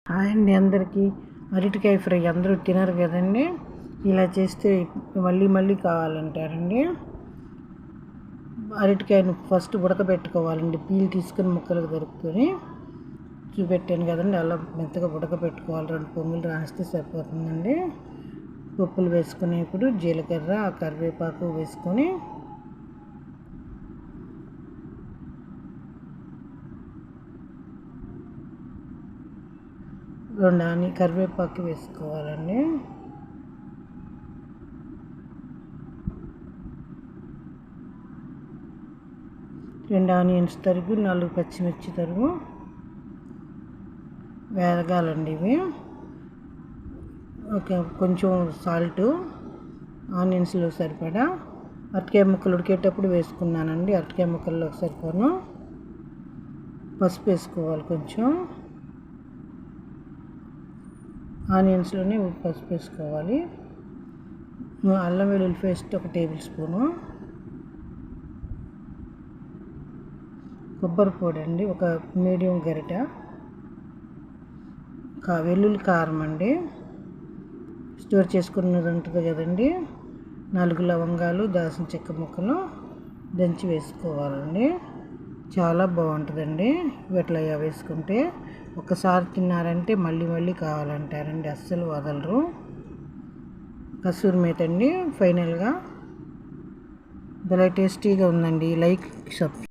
Hi అండి అందరికీ. అరటికాయ ఫ్రై అందరూ తినరు కదండి. ఇలా చేస్తే మళ్ళీ మళ్ళీ కావాలంటారండి. అరటికాయను ఫస్ట్ ఉడకబెట్టుకోవాలండి. పీల్ తీసుకొని ముక్కలకు దొరుకుకొని చూపెట్టాను కదండి, అలా మెత్తగా ఉడకబెట్టుకోవాలి. 2 పొంగులు రాస్తే సరిపోతుందండి. పప్పులు వేసుకునేప్పుడు జీలకర్ర, కరివేపాకు వేసుకొని కరివేపాకు వేసుకోవాలండి. రెండు ఆనియన్స్ తరుగు, 4 పచ్చిమిర్చి తరుగు వేగాలండి. ఇవి కొంచెం సాల్టు, ఆనియన్స్లో సరిపడా. అరటికాయ ముక్కలు ఉడికేటప్పుడు వేసుకున్నానండి. అరటికాయ ముక్కల్లో సరిపోను పసుపు వేసుకోవాలి. కొంచెం ఆనియన్స్లోనే పసుపు వేసుకోవాలి. అల్లం వెల్లుల్లి పేస్ట్ 1 టేబుల్ స్పూను, కొబ్బరి పొడి అండి 1 మీడియం గరిట, వెల్లుల్లి కారం అండి, స్టోర్ చేసుకున్నది ఉంటుంది కదండి, 4 లవంగాలు, దాల్చిన చెక్క ముక్కలు దంచి వేసుకోవాలండి. చాలా బాగుంటుందండి ఇట్లా వేసుకుంటే. ఒకసారి తిన్నారంటే మళ్ళీ మళ్ళీ కావాలంటారండి, అస్సలు వదలరు. కసూరి మేతి అండి ఫైనల్గా. భలే టేస్టీగా ఉందండి. Like subscribe.